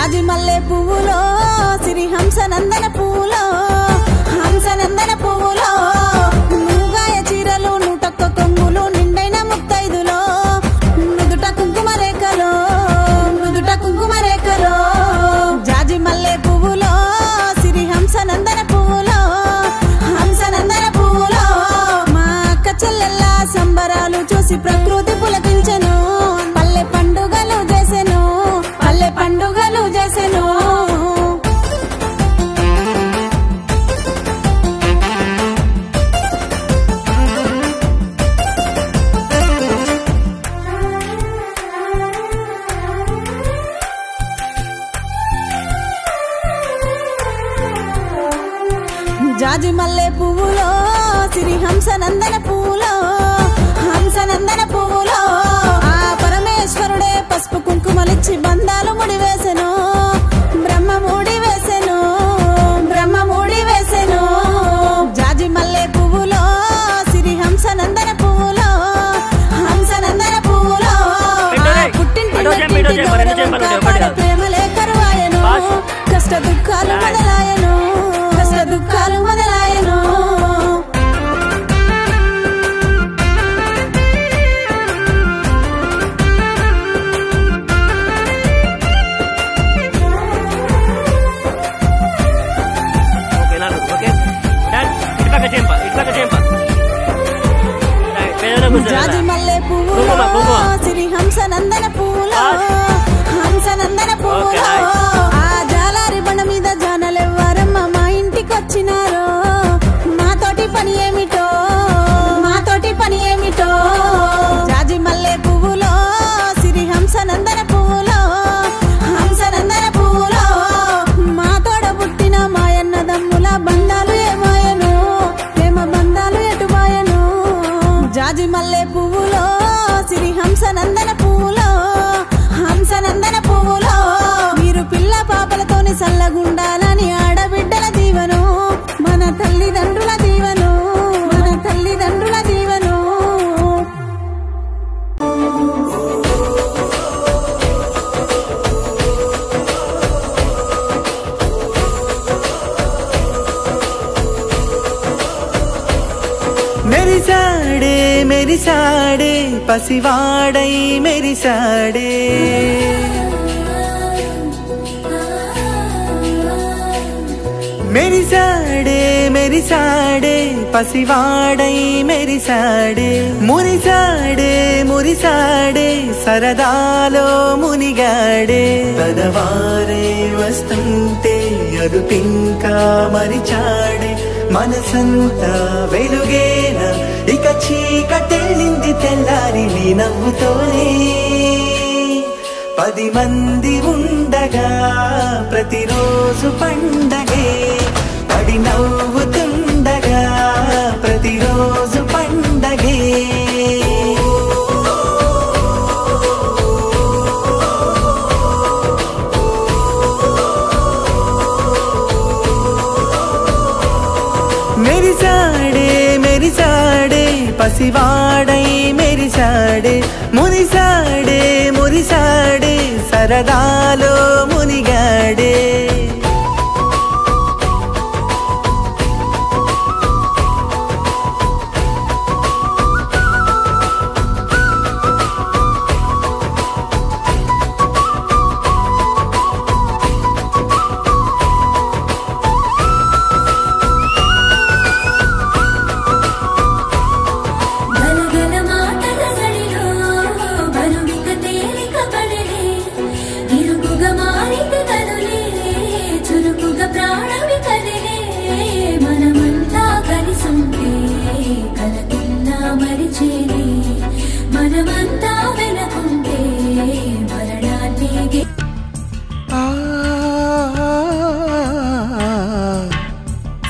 జాజి మల్లె పువ్వులో సిరి హంసనందన పువ్వులో హంసనందన పువ్వులో నువ్వుగాయ చీరలు నూటొక్క కొంగులు నిండైన ముత్తైదులో నుదుట కుంకుమ రేఖలో నుదుట కుంకుమ రేఖలో జాజి మల్లె పువ్వులో సిరి హంసనందన పువ్వులో హంసనందన పువ్వులో మా అక్క చెల్లెల్ల సంబరాలు చూసి ప్రకృతి పులకించెను పల్లె పండుగలు చేసెను పల్లె పండుగలు చేసెను జాజి మల్లె పువ్వులో సిరి హంసనందన పువ్వులో హంసనందన పువ్వులో ఆ పరమేశ్వరుడే పసుపు కుంకుమలిచ్చి బంధాలు ముడివేసెను బ్రహ్మ ముడివేసెను బ్రహ్మ ముడివేసెను జాజి మల్లె పువ్వులో సిరి హంసనందన పువ్వులో హంసనందన పువ్వులో పుట్టింటి ప్రేమలే కరువాయను కష్ట దుఃఖాలు మొదలాయను కష్ట దుఃఖాలు మొదలాయను జాజి మల్లె పువ్వులో సిరి హంసనందన పువ్వులో హంసనందన పువ్వులో ఆ జాలారి బండ మీద జానలెవ్వారమ్మ మా ఇంటికొచ్చినారో మాతోటి పని ఏమిటో మాతోటి పని ఏమిటో జాజి మల్లె పువ్వులో సిరి హంసనందన పువ్వులో హంసనందన పువ్వులో మా తోడ పుట్టిన మాయన్నదమ్ముల బంధాలు ఏమాయను ప్రేమ బంధాలు ఎటుమాయను జాజి మల్లె పువ్వులో సిరి హంసనందన పువ్వులో హంసనందన పువ్వులో మీరు పిల్ల పాపలతోని సల్లగుండాలని ఆడబిడ్డల దీవెను మన తల్లిదండ్రుల దీవెను మన తల్లిదండ్రుల దీవెను మెరిసాడే మెరిసాడే పసివాడై మెరిసాడే మెరిసాడే మెరిసాడే పసివాడై మెరిసాడే మురిసాడే మురిసాడే సరదాలో మునిగాడే తనవారే వస్తుంటే అరుపింకా మరిచాడే మనసంతా వెలుగేన ఇక చీకటెళ్ళింది తెల్లారి నీ నవ్వుతోనే 10 మంది ఉండగా ప్రతిరోజు పండగే పడి నవ్వుతుండగా ప్రతిరోజు పండగే మెరిసాడే మెరిసాడే పసివాడై మెరిసాడే మురిసాడే మురిసాడే సరదాలో మునిగాడే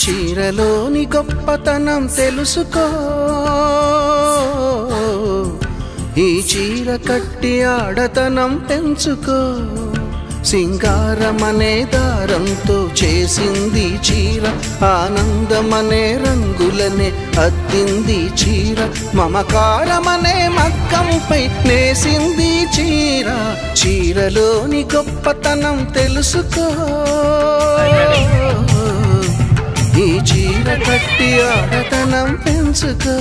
చీరలోని గొప్పతనం తెలుసుకో ఈ చీర కట్టి ఆడతనం పెంచుకో సింగారమనే దారంతో చేసింది చీర, ఆనందమనే రంగులనే అద్దింది చీర, మమకారమనే మగ్గంపై నేసింది చీర. చీరలోని గొప్పతనం తెలుసుకో, ఈ చీర కట్టి ఆడతనం పెంచుకో.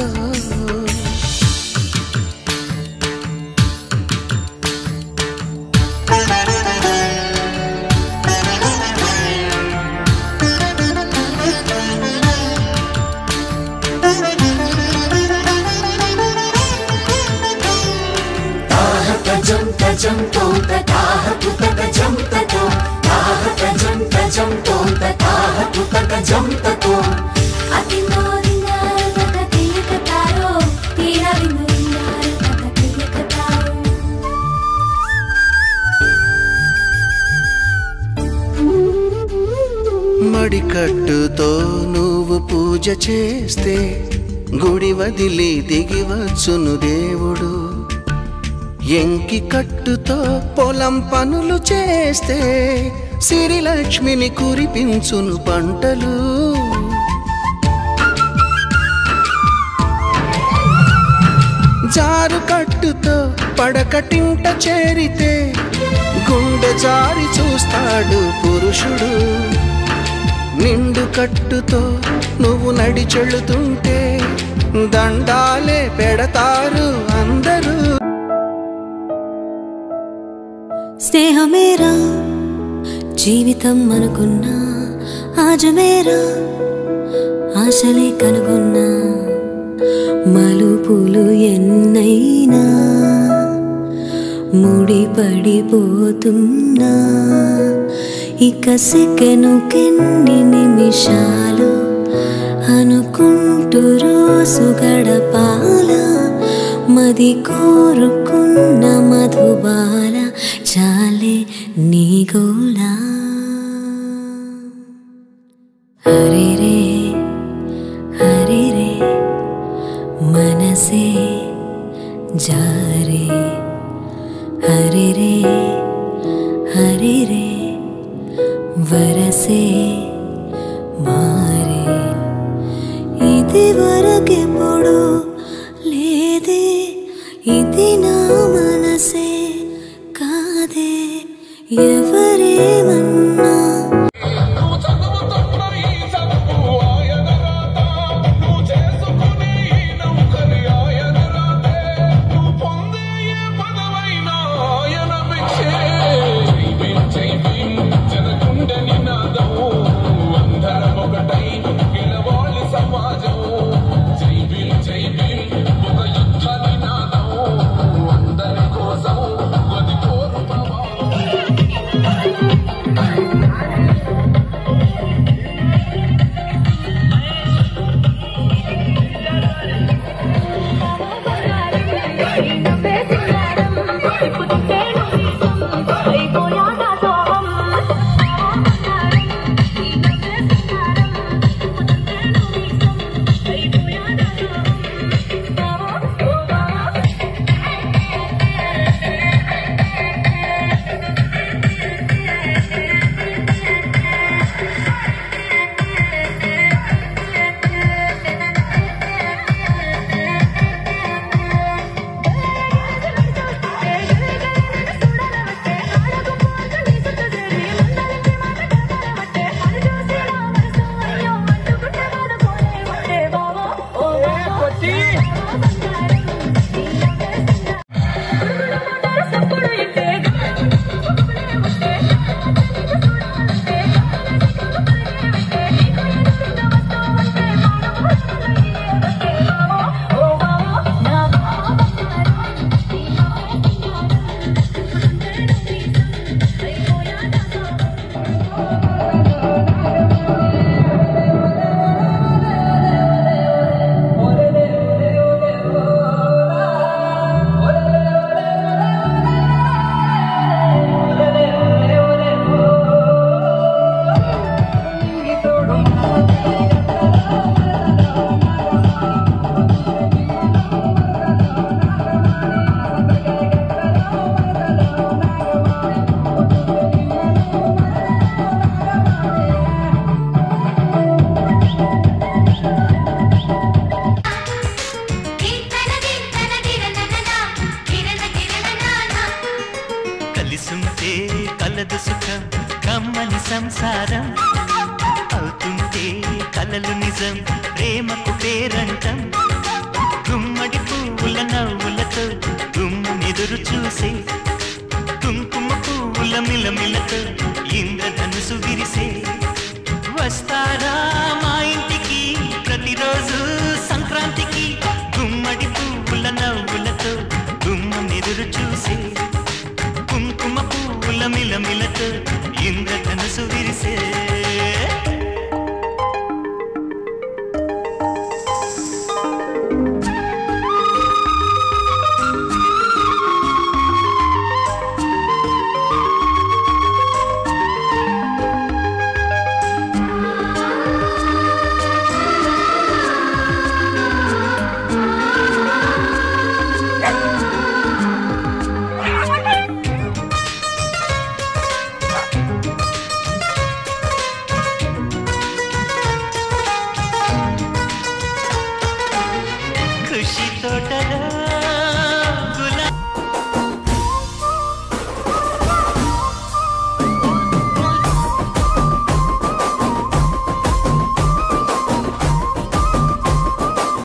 మడికట్టుతో నువ్వు పూజ చేస్తే గుడి వదిలి దిగివచ్చును దేవుడు. ఎంకి కట్టుతో పొలం పనులు చేస్తే సిరిలక్ష్మిని కురిపించును పంటలు. జారు కట్టుతో పడకటింట చేరితే గుండె జారి చూస్తాడు పురుషుడు. నిండు కట్టుతో నువ్వు నడిచెళుతుంటే దండాలే పెడతారు అందరూ. స్నేహమేరా జీవితం అనుకున్నా, ఆజమేరా ఆశలే కనుగొన్నా, మలుపులు ఎన్నైనా ముడిపడిపోతున్నా. ఇక సెకనుకెన్ని నిమిషాలు అనుకుంటూ రోజు గడపాల, మది కోరుకున్న మధుబాల చాలే నీ గోలా. హరే రే హరే రే మనసే జారే, హరే రే హరే రే వరసే మారే. ఇది వరకెప్పుడు లేదే, ఇది నా మనసే కాదే, ఎవరేమన్నా కలిసుంటే కలదు సుఖం కమ్మని సంసారం అవుతుంటే కలలు నిజం ప్రేమకు పేరంటం గుమ్మడి పువ్వుల నవ్వులతో గుమ్మెదురు చూసే కుంకుమ పువ్వుల మిలమిలతో ఇంద్రధనుసు విరిసే వస్తారా మా ఇంటికి ప్రతిరోజు సంక్రాంతికి గుమ్మడి పువ్వుల నవ్వులతో గుమ్మెదురు చూసే కుంకుమ పువ్వుల మిలమిలతో ఇంద్రధనుసు విరిసే ఖుషి తోటలో